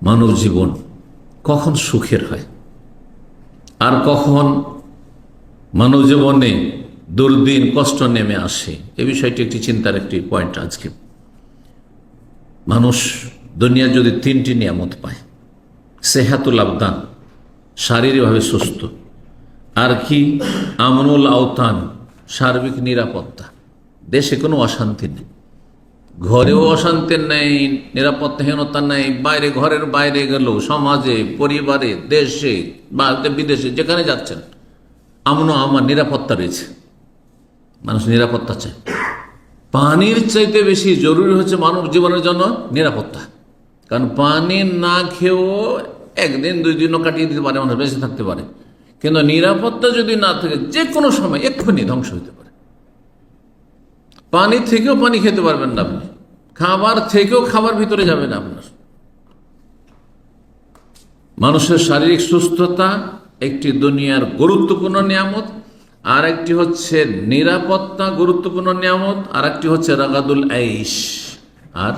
মানব জীবন কখন সুখের হয় আর কখন মানব জীবনে দুর্দিন কষ্ট নেমে আসে, এ বিষয়টি একটি চিন্তার একটি পয়েন্ট। আজকে মানুষ দুনিয়া যদি তিনটি নিয়ামত পায়, সেহাতুল আবদান, শারীরিকভাবে সুস্থ, আর কি আমনুল আওতান, সার্বিক নিরাপত্তা, দেশে কোনো অশান্তি নেই, ঘরেও অশান্তি নেই, নিরাপত্তাহীনতা নেই, বাইরে ঘরের বাইরে গেলেও সমাজে, পরিবারে, দেশে বা বিদেশে যেখানে যাচ্ছেন আমনো আমার নিরাপত্তা রয়েছে। মানুষ নিরাপত্তা চায়। পানির চাইতে বেশি জরুরি হচ্ছে মানব জীবনের জন্য নিরাপত্তা। কারণ পানি না খেয়েও একদিন দুই দিনও কাটিয়ে দিতে পারে, মানুষ বেঁচে থাকতে পারে, কিন্তু নিরাপত্তা যদি না থাকে যে কোনো সময় এক্ষুনি ধ্বংস হতে পারে। পানি থেকেও পানি খেতে পারবেন না আপনি, খাবার থেকেও খাবার ভিতরে যাবে না আপনার। মানুষের শারীরিক সুস্থতা একটি দুনিয়ার গুরুত্বপূর্ণ নিয়ামত, আর একটি হচ্ছে নিরাপত্তা গুরুত্বপূর্ণ নিয়ামত, আর একটি হচ্ছে রাগাদুল আইশ, আর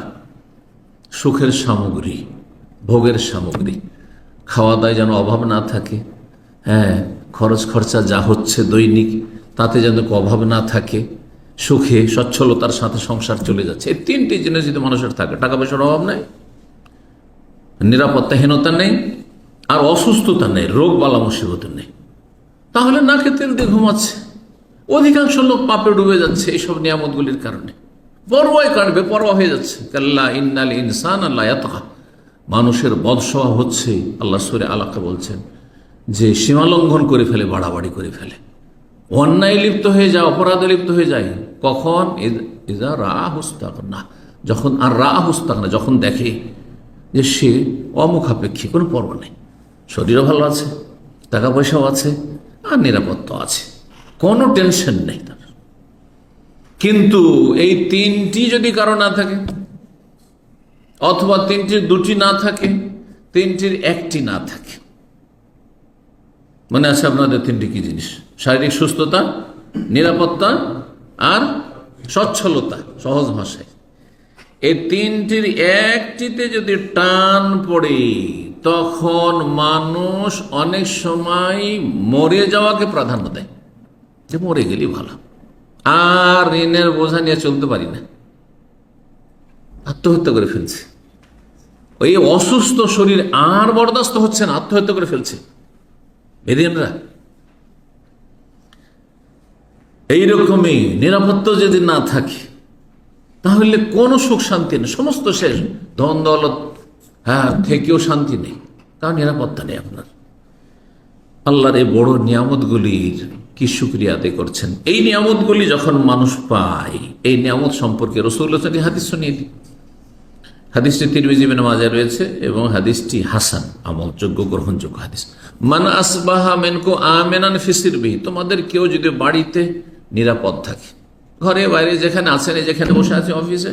সুখের সামগ্রী, ভোগের সামগ্রী। খাওয়া দাওয়ায় যেন অভাব না থাকে, হ্যাঁ, খরচ খরচা যা হচ্ছে দৈনিক তাতে যেন অভাব না থাকে, সুখে সচ্ছলতার সাথে সংসার চলে যাচ্ছে। এই তিনটি জিনিস যদি মানুষের থাকে, টাকা পয়সার অভাব নেই, নিরাপত্তাহীনতা নেই, আর অসুস্থতা নেই, রোগ বালা মুসিবত নেই, তাহলে নাকে তেল দিয়ে ঘুমাচ্ছে। অধিকাংশ লোক পাপে ডুবে যাচ্ছে এইসব নিয়ামতগুলির কারণে, পরোয়াই কাটবে, পরোয়া হয়ে যাচ্ছে। কাল্লা ইন্নাল ইনসান আল্লাহ ইয়াতগা, মানুষের বদস্বভাব হচ্ছে, আল্লাহ সূরা আলাকা বলছেন যে সীমালঙ্ঘন করে ফেলে, বাড়াবাড়ি করে ফেলে, অন্যায় লিপ্ত হয়ে যায়, অপরাধে লিপ্ত হয়ে যায়। কখন? ইজা রাহুস্তাগনা, যখন, আর রাহুস্তাগনা, যখন দেখে যে সে অমুখাপেক্ষী, কোনো পরোয়া নেই, শরীরও ভালো আছে, টাকা পয়সাও আছে, আর নিরাপত্তা আছে, কোনো টেনশন নেই তার। কিন্তু এই তিনটি যদি কারো না থাকে, অথবা তিনটির দুটি না থাকে, তিনটির একটি না থাকে, মনে আছে আপনাদের তিনটি কি জিনিস? শারীরিক সুস্থতা, নিরাপত্তা, আর সচ্ছলতা। সহজ ভাষায় এই তিনটির একটিতে যদি টান পড়ে, তখন মানুষ অনেক সময় মরে যাওয়াকে প্রাধান্য দেয়, যে মরে গেলি ভালো, আর ঋণের বোঝা নিয়ে চলতে পারি না, আত্মহত্যা করে ফেলছে। ওই অসুস্থ শরীর আর বরদাস্ত হচ্ছে না, আত্মহত্যা করে ফেলছে বেদিনরা। এইরকমই নিরাপত্তা যদি না থাকে, তাহলে কোনো সুখ শান্তি নেই, সমস্ত শেষ। ধন দৌলত, হ্যাঁ, থেকেও শান্তি নেই, কারণ নিরাপত্তা নেই আপনার। আল্লাহর এই বড় নিয়ামতগুলির কি শুকরিয়া আদায় করছেন। এই নিয়ামতগুলি যখন মানুষ পায়, এই নিয়ামত সম্পর্কে রাসূলুল্লাহ সাল্লাল্লাহু আলাইহি ওয়াসাল্লাম হাদিস শুনিয়ে দিন। হাদিসটি তিরমিজি ইবনে মাজাহ রয়েছে এবং হাদিসটি হাসান, আমলযোগ্য, গ্রহণযোগ্য হাদিস। মান আসবাহা মিনকুম আমিনান ফি সিরবিহি, তোমাদের কেউ যদি বাড়িতে নিরাপদ থাকে, ঘরে বাইরে যেখানে আছেন, যেখানে বসে আছে, অফিসে,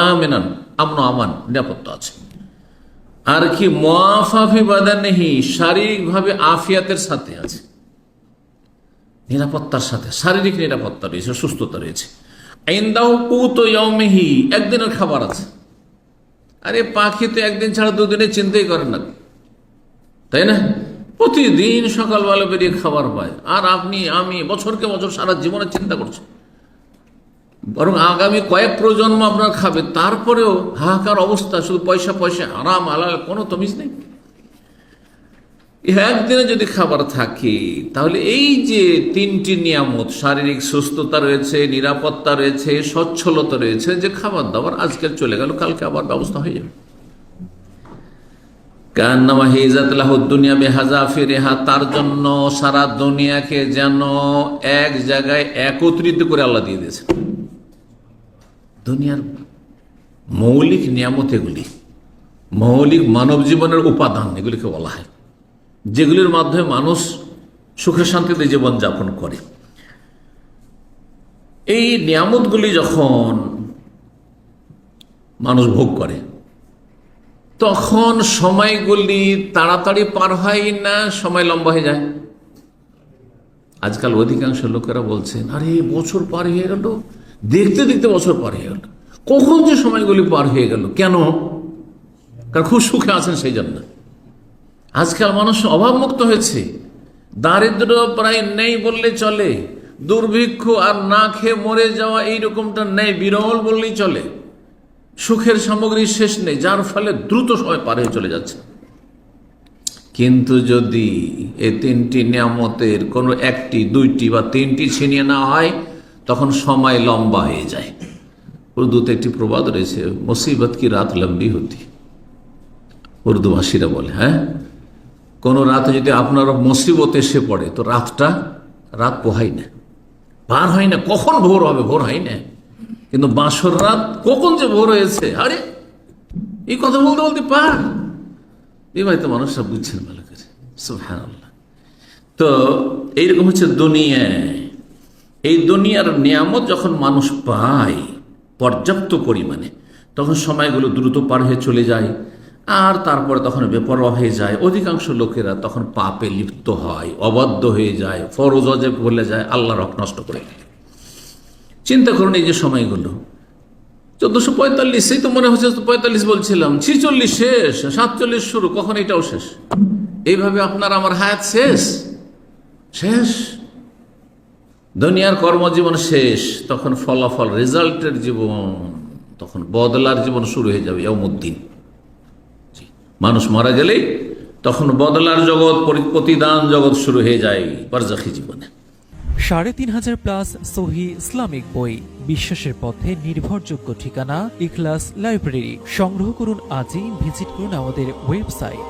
আমিনান, আমন আমান, নিরাপত্তা আছে। আর কি মুআফা ফি বাদানিহি, শারীরিকভাবে আফিয়াতের সাথে আছে, নিরাপত্তার সাথে শারীরিক নিরাপত্তা রয়েছে, সুস্থতা রয়েছে। ইনদাহু কুতু ইয়াউমিহি, একদিনের খাবার আছে। আরে পাখি তো একদিন ছাড়া দুদিনে চিন্তাই করে না, তাই না? প্রতিদিন সকালবেলা বেরিয়ে খাবার পায়, আর আপনি আমি বছরকে বছর সারা জীবনে চিন্তা করছি, বরং আগামী কয়েক প্রজন্ম আপনার খাবে, তারপরেও হাহাকার অবস্থা, শুধু পয়সা পয়সা, আরাম হালাল, কোনো তমিজ নেই। একদিনে যদি খাবার থাকে, তাহলে এই যে তিনটি নিয়ামত, শারীরিক সুস্থতা রয়েছে, নিরাপত্তা রয়েছে, সচ্ছলতা রয়েছে, যে খাবার দাবার আজকের চলে গেল, কালকে আবার ব্যবস্থা হয়ে যাবে। কান্নামা হিজাত লাহু দুনিয়া বিহাযাফিরিহা, তার জন্য সারা দুনিয়াকে যেন এক জায়গায় একত্রিত করে আল্লাহ দিয়ে দিয়েছে। দুনিয়ার মৌলিক নিয়ামত এগুলি, মৌলিক মানব জীবনের উপাদান, এগুলিকে বলা হয়, যেগুলির মাধ্যমে মানুষ সুখে শান্তিতে জীবনযাপন করে। এই নিয়ামতগুলি যখন মানুষ ভোগ করে, তখন সময়গুলি তাড়াতাড়ি পার হয় না সময় লম্বা হয়ে যায়? আজকাল অধিকাংশ লোকেরা বলছেন, আরে বছর পার হয়ে গেল, দেখতে দেখতে বছর পার হয়ে গেল, কখন যে সময়গুলি পার হয়ে গেল, কেন? কারণ খুব সুখে আছেন সেই জন্য। আজকাল মানুষ অভাবমুক্ত হয়েছে, দারিদ্র প্রায় নেই বললে চলে, দুর্ভিক্ষ আর না খেয়ে মরে যাওয়া এইরকমটা নেই, বিরল বললেই চলে। সুখের সামগ্রী শেষ নেই, যার ফলে দ্রুত সময় পার হয়ে চলে যাচ্ছে। কিন্তু যদি এই তিনটি নিয়ামতের কোনো একটি, দুইটি বা তিনটি ছিনিয়ে নেওয়া হয়, তখন সময় লম্বা হয়ে যায়। উর্দুতে একটি প্রবাদ রয়েছে, মুসিবত কি রাত লম্বি হতি, উর্দু ভাষীরা বলে। হ্যাঁ, কোনো রাতে যদি আপনার মুসিবত এসে পড়ে তো রাত পোহাই না, পার হয় না। কখন ভোর হবে, ভোর হয় না। কিন্তু বাসর রাত কখন যে ভোর হয়েছে, আরে এই কথা বলতে বলতে পার। বিবাহিত মানুষরা বুঝছেন ভালো করে, সুবহানাল্লাহ। তো এইরকম হচ্ছে দুনিয়া। এই দুনিয়ার নিয়ামত যখন মানুষ পায় পর্যাপ্ত পরিমাণে, তখন সময়গুলো দ্রুত পার হয়ে চলে যায়, আর তারপরে তখন বেপরোয়া হয়ে যায়। অধিকাংশ লোকেরা তখন পাপে লিপ্ত হয়, অবাধ্য হয়ে যায়, ফরজ ওয়াজিব ভুলে যায়, আল্লাহর হক নষ্ট করে দেয়। চিন্তা করুন, এই যে সময়গুলো 1445, সেই তো মনে হচ্ছে 45 বলছিলাম, 46 শেষ, 47 শুরু, কখন এটাও শেষ। এইভাবে আপনার আমার হায়াত শেষ। দুনিয়ার কর্মজীবন শেষ, তখন ফলাফল, রেজাল্টের জীবন, তখন বদলার জীবন শুরু হয়ে যাবে। ইয়াউমুদ্দিন, মানুষ মারা গেলেই তখন বদলার জগৎ, প্রতিদান জগৎ শুরু হয়ে যায় বারজাখী জীবনে। ৩,৫০০ প্লাস সহিহ ইসলামিক বই, বিশ্বাসের পথে নির্ভরযোগ্য ঠিকানা ইখলাস লাইব্রেরি। সংগ্রহ করুন আজই, ভিজিট করুন আমাদের ওয়েবসাইট